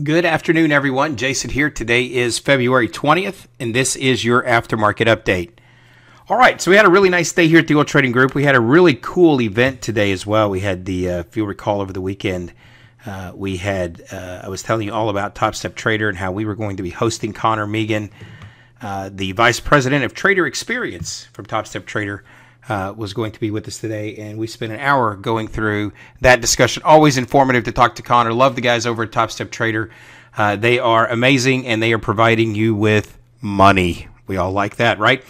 Good afternoon, everyone. Jason here. Today is February 20th, and this is your aftermarket update. All right, so we had a really nice day here at the Oil Trading Group. We had a really cool event today as well. We had the, if you'll recall, over the weekend, I was telling you all about Top Step Trader and how we were going to be hosting Connor Megan, the Vice President of Trader Experience from Top Step Trader, was going to be with us today, and we spent an hour going through that discussion. Always informative to talk to Connor. Love the guys over at Top Step Trader. They are amazing, and they are providing you with money. We all like that, right?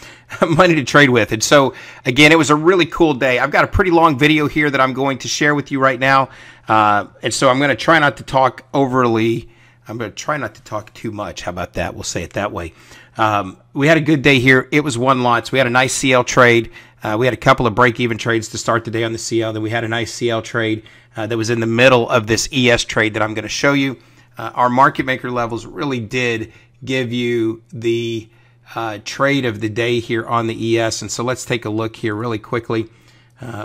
Money to trade with. And so, again, it was a really cool day. I've got a pretty long video here that I'm going to share with you right now, and so I'm going to try not to talk overly. I'm going to try not to talk too much. How about that? We'll say it that way. We had a good day here. It was one lot. So we had a nice CL trade. We had a couple of break-even trades to start the day on the CL. Then we had a nice CL trade that was in the middle of this ES trade that I'm going to show you. Our market maker levels really did give you the trade of the day here on the ES. And so let's take a look here really quickly.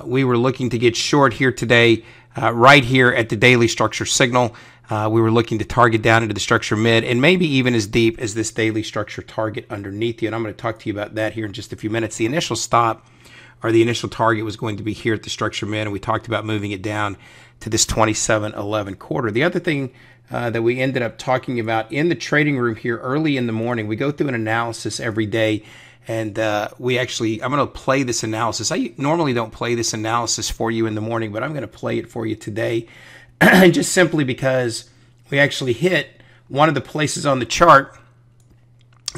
We were looking to get short here today, right here at the daily structure signal. We were looking to target down into the structure mid and maybe even as deep as this daily structure target underneath you. And I'm going to talk to you about that here in just a few minutes. The initial stop or the initial target was going to be here at the structure mid, and we talked about moving it down to this 27.11 quarter. The other thing that we ended up talking about in the trading room here early in the morning, we go through an analysis every day, and I'm going to play this analysis. I normally don't play this analysis for you in the morning, but I'm going to play it for you today. Just simply because we actually hit one of the places on the chart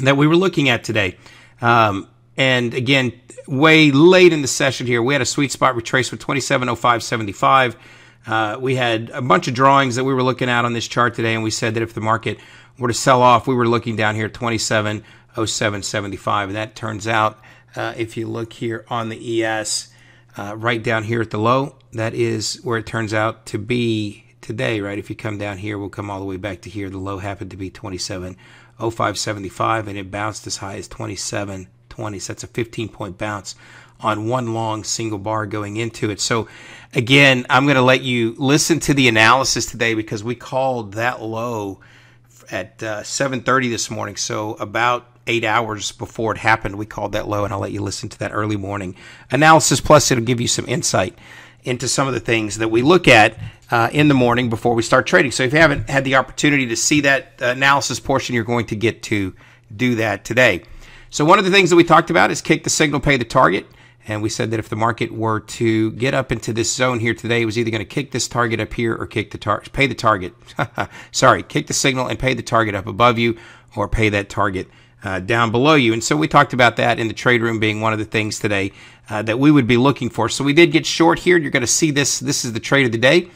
that we were looking at today. And again, way late in the session here, we had a sweet spot retracement 27.0575. We had a bunch of drawings that we were looking at on this chart today, and we said that if the market were to sell off, we were looking down here at 27.0775. And that turns out, if you look here on the ES, right down here at the low, that is where it turns out to be today, right? If you come down here, we'll come all the way back to here. The low happened to be 27.0575, and it bounced as high as 27.20. So that's a 15-point bounce on one long single bar going into it. So again, I'm going to let you listen to the analysis today because we called that low at 7:30 this morning. So about 8 hours before it happened, we called that low, and I'll let you listen to that early morning analysis. Plus, it'll give you some insight into some of the things that we look at in the morning before we start trading. So if you haven't had the opportunity to see that analysis portion, you're going to get to do that today. So one of the things that we talked about is kick the signal, pay the target. And we said that if the market were to get up into this zone here today, it was either going to kick this target up here or kick the pay the target. Sorry, kick the signal and pay the target up above you, or pay that target down below you. And so we talked about that in the trade room being one of the things today that we would be looking for. So we did get short here. You're going to see this. This is the trade of the day.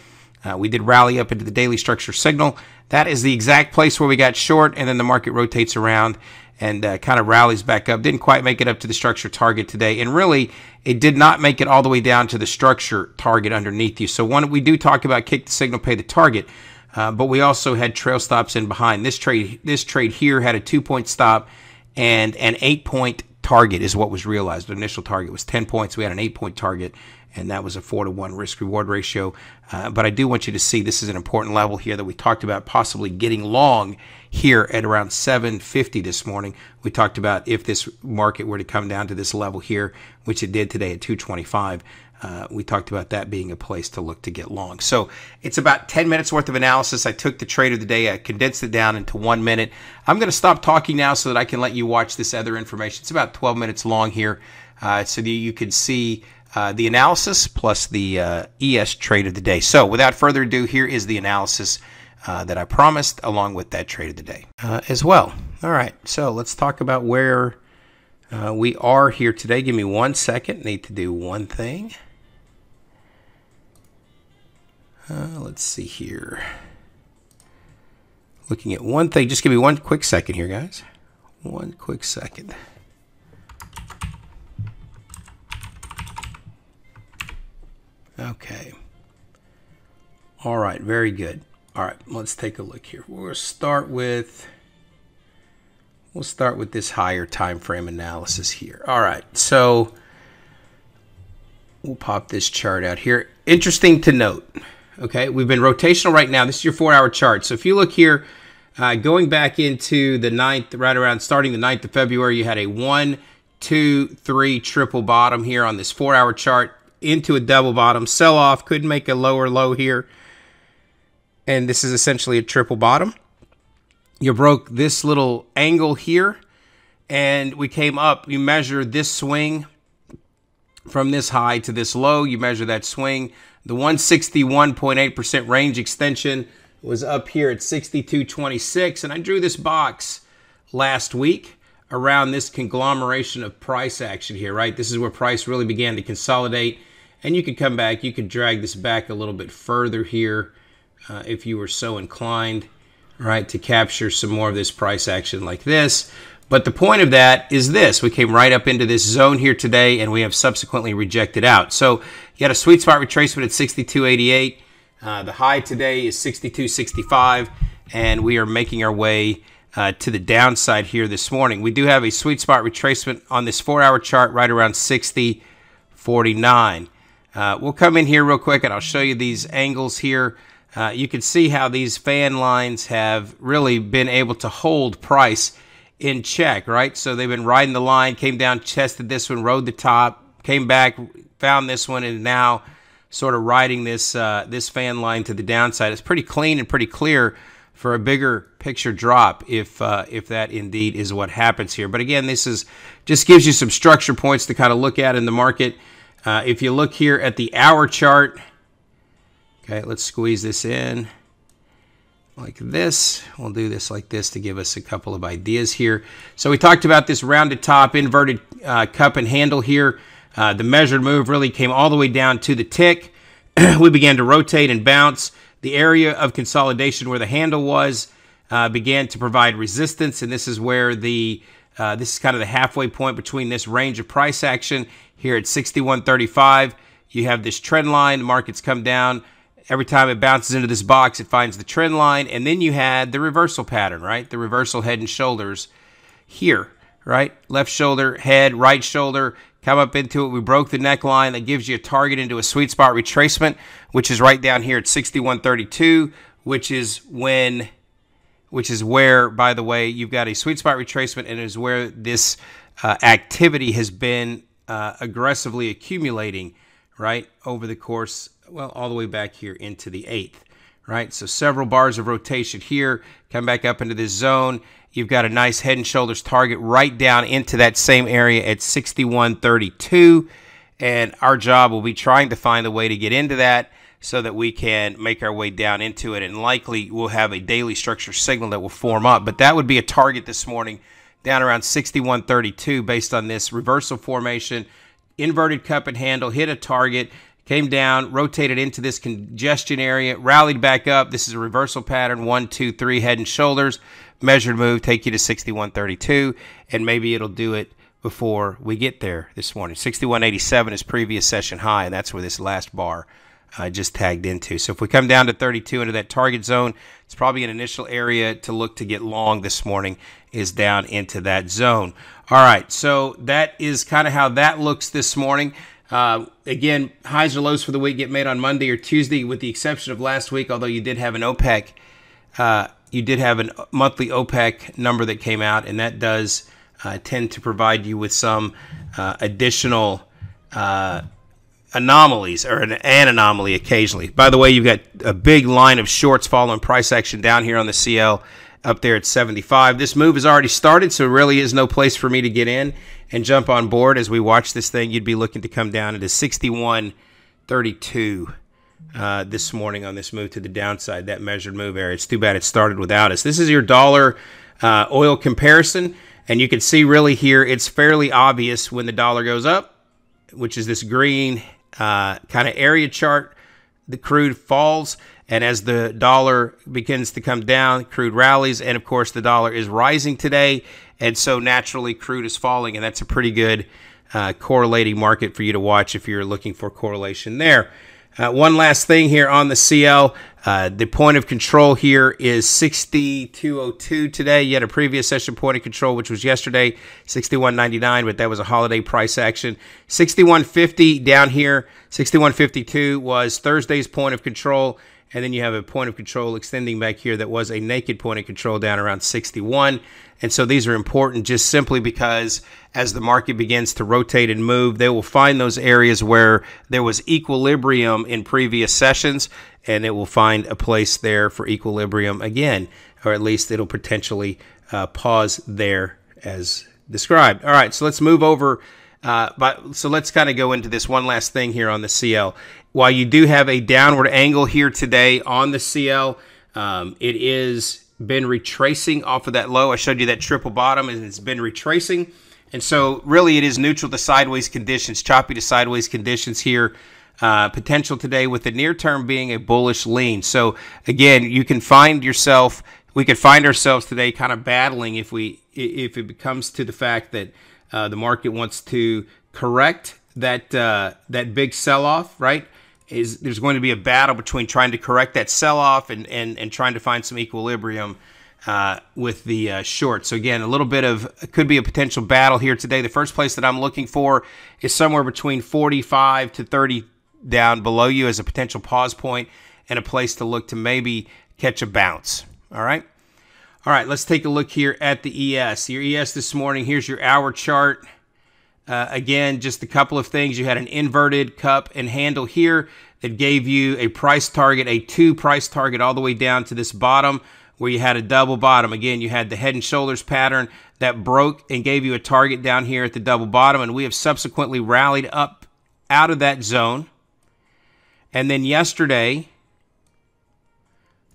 We did rally up into the daily structure signal. That is the exact place where we got short, and then the market rotates around and kind of rallies back up. Didn't quite make it up to the structure target today. And really, it did not make it all the way down to the structure target underneath you. So we do talk about kick the signal, pay the target. But we also had trail stops in behind. This trade here had a 2-point stop and an 8-point target is what was realized. The initial target was 10 points. We had an 8-point target, and that was a 4-to-1 risk-reward ratio. But I do want you to see this is an important level here that we talked about possibly getting long here at around 7.50 this morning. We talked about if this market were to come down to this level here, which it did today at 225. We talked about that being a place to look to get long. So it's about 10 minutes worth of analysis. I took the trade of the day. I condensed it down into 1 minute. I'm going to stop talking now so that I can let you watch this other information. It's about 12 minutes long here so that you can see the analysis plus the ES trade of the day. So without further ado, here is the analysis that I promised along with that trade of the day as well. All right, so let's talk about where we are here today. Give me 1 second. Need to do one thing. Let's see here. Looking at one thing. Just give me 1 quick second here, guys. 1 quick second. Okay. All right, very good. All right, let's take a look here. We'll start with this higher time frame analysis here. All right, so we'll pop this chart out here. Interesting to note, okay, we've been rotational right now. This is your 4-hour chart. So if you look here, Going back into the 9th, right around starting the 9th of February, you had a 1, 2, 3 triple bottom here on this 4-hour chart into a double bottom. Sell off, couldn't make a lower low here. And this is essentially a triple bottom. You broke this little angle here, and we came up. You measure this swing from this high to this low. You measure that swing. The 161.8% range extension was up here at 62.26, and I drew this box last week around this conglomeration of price action here, right? This is where price really began to consolidate, and you could come back. You could drag this back a little bit further here if you were so inclined, right, to capture some more of this price action like this. But the point of that is this. We came right up into this zone here today, and we have subsequently rejected out. So you got a sweet spot retracement at 62.88. The high today is 62.65, and we are making our way to the downside here this morning. We do have a sweet spot retracement on this 4-hour chart right around 60.49. We'll come in here real quick, and I'll show you these angles here. You can see how these fan lines have really been able to hold price in check, right? So they've been riding the line, came down, tested this one, rode the top, came back, found this one, and now sort of riding this this fan line to the downside. It's pretty clean and pretty clear for a bigger picture drop if that indeed is what happens here. But again, this is just gives you some structure points to kind of look at in the market. If you look here at the hour chart, okay, let's squeeze this in like this. We'll do this like this to give us a couple of ideas here. So we talked about this rounded top, inverted cup and handle here. The measured move really came all the way down to the tick. We began to rotate and bounce. The area of consolidation where the handle was began to provide resistance, and this is where this is kind of the halfway point between this range of price action here at 61.35. You have this trend line. The market's come down. Every time it bounces into this box, it finds the trend line, and then you had the reversal pattern, right? The reversal head and shoulders here, right? Left shoulder, head, right shoulder. Come up into it. We broke the neckline. That gives you a target into a sweet spot retracement, which is right down here at 61.32, which is where, by the way, you've got a sweet spot retracement, and is where this activity has been aggressively accumulating, right, over the course, well, all the way back here into the 8th, right? So several bars of rotation here. Come back up into this zone. You've got a nice head and shoulders target right down into that same area at 61.32, and our job will be trying to find a way to get into that so that we can make our way down into it, and likely we'll have a daily structure signal that will form up. But that would be a target this morning down around 61.32 based on this reversal formation, inverted cup and handle, hit a target, came down, rotated into this congestion area, rallied back up. This is a reversal pattern, 1, 2, 3, head and shoulders. Measured move, take you to 61.32, and maybe it'll do it before we get there this morning. 61.87 is previous session high, and that's where this last bar just tagged into. So if we come down to 32 into that target zone, it's probably an initial area to look to get long this morning is down into that zone. All right, so that is kind of how that looks this morning. Again, highs or lows for the week get made on Monday or Tuesday, with the exception of last week, although you did have an OPEC you did have a monthly OPEC number that came out, and that does tend to provide you with some additional anomalies, or an anomaly occasionally. By the way, you've got a big line of shorts following price action down here on the CL up there at 75. This move has already started, so there really is no place for me to get in and jump on board. As we watch this thing, you'd be looking to come down into 61.32. This morning on this move to the downside, that measured move area. It's too bad it started without us. This is your dollar oil comparison, and you can see really here it's fairly obvious when the dollar goes up, which is this green kind of area chart. The crude falls, and as the dollar begins to come down, crude rallies, and of course the dollar is rising today, and so naturally crude is falling, and that's a pretty good correlating market for you to watch if you're looking for correlation there. One last thing here on the CL, the point of control here is 62.02 today. You had a previous session point of control, which was yesterday, 61.99, but that was a holiday price action. 61.50 down here, 61.52 was Thursday's point of control, And then you have a point of control extending back here that was a naked point of control down around 61. And so these are important just simply because as the market begins to rotate and move, they will find those areas where there was equilibrium in previous sessions, and it will find a place there for equilibrium again, or at least it'll potentially pause there as described. All right, so let's move over. So let's kind of go into this one last thing here on the CL. While you do have a downward angle here today on the CL, it is been retracing off of that low. I showed you that triple bottom, and it's been retracing. And so really it is neutral to sideways conditions, choppy to sideways conditions here. Potential today with the near term being a bullish lean. So again, you can find yourself, we could find ourselves today kind of battling if it comes to the fact that the market wants to correct that big sell-off, right? There's going to be a battle between trying to correct that sell-off and trying to find some equilibrium with the short. So again, a little bit of, it could be a potential battle here today. The first place that I'm looking for is somewhere between 45 to 30 down below you as a potential pause point and a place to look to maybe catch a bounce. All right. All right, let's take a look here at the ES. Your ES this morning, here's your hour chart. Again, just a couple of things. You had an inverted cup and handle here that gave you a price target, a 2 price target all the way down to this bottom where you had a double bottom. Again, you had the head and shoulders pattern that broke and gave you a target down here at the double bottom, and we have subsequently rallied up out of that zone. And then yesterday,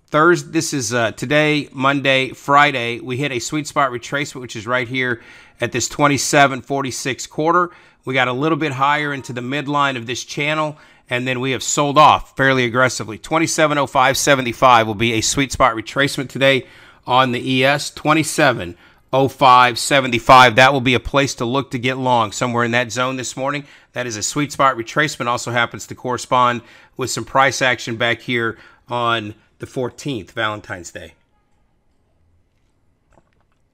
Thursday, this is today, Monday, Friday, we hit a sweet spot retracement, which is right here at this 27.46 quarter. We got a little bit higher into the midline of this channel, and then we have sold off fairly aggressively. 27.0575 will be a sweet spot retracement today on the ES. 27.0575, that will be a place to look to get long, somewhere in that zone this morning. That is a sweet spot retracement, also happens to correspond with some price action back here on the 14th, Valentine's Day.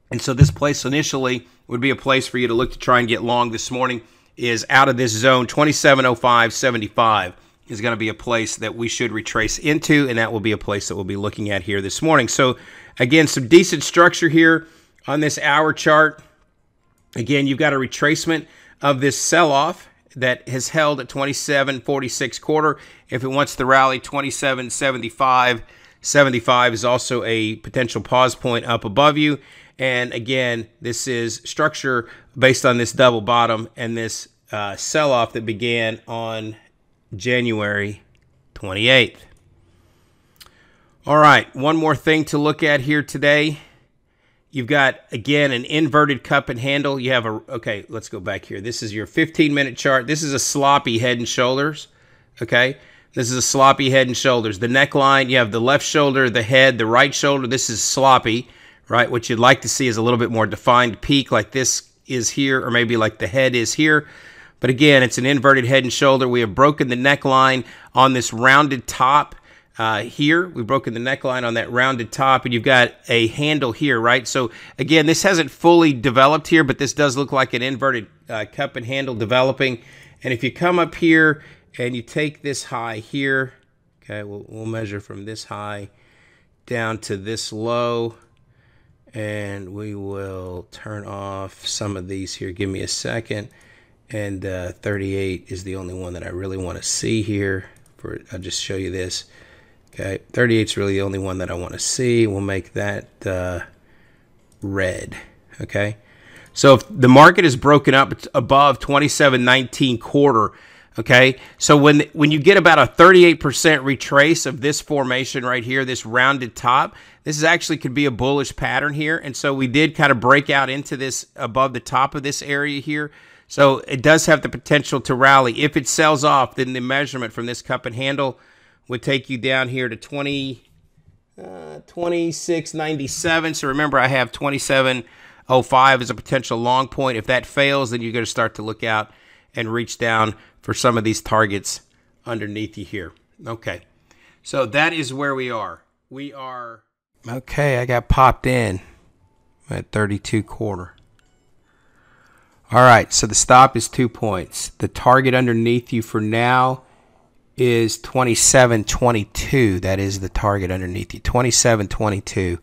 And so this place initially would be a place for you to look to try and get long this morning is out of this zone. 27.0575 is going to be a place that we should retrace into, and that will be a place that we'll be looking at here this morning. So again, some decent structure here on this hour chart. Again, you've got a retracement of this sell-off that has held at 27.46 quarter. If it wants to rally, 27.75 is also a potential pause point up above you. And again, this is structure based on this double bottom and this sell-off that began on January 28th. All right, one more thing to look at here today. You've got, again, an inverted cup and handle. You have a, okay, let's go back here. This is your 15-minute chart. This is a sloppy head and shoulders, okay? This is a sloppy head and shoulders. The neckline, you have the left shoulder, the head, the right shoulder. This is sloppy, right? What you'd like to see is a little bit more defined peak like this is here, or maybe like the head is here. But again, it's an inverted head and shoulder. We have broken the neckline on this rounded top. Here, we've broken the neckline on that rounded top, and you've got a handle here, right? So again, this hasn't fully developed here, but this does look like an inverted cup and handle developing. And if you come up here and you take this high here, okay, we'll measure from this high down to this low, and we will turn off some of these here. Give me a second. And 38 is the only one that I really want to see here. I'll just show you this. Okay, 38 is really the only one that I want to see. We'll make that red, okay? So if the market is broken up above 27.19 quarter, okay? So when you get about a 38% retrace of this formation right here, this rounded top, this is actually could be a bullish pattern here. And so we did kind of break out into this above the top of this area here. So it does have the potential to rally. If it sells off, then the measurement from this cup and handle would take you down here to 26.97. So remember, I have 27.05 as a potential long point. If that fails, then you're going to start to look out and reach down for some of these targets underneath you here. Okay, so that is where we are. We are... Okay, I got popped in at 32 quarter. All right, so the stop is 2 points. The target underneath you for now is 27.22. That is the target underneath you. 27.22.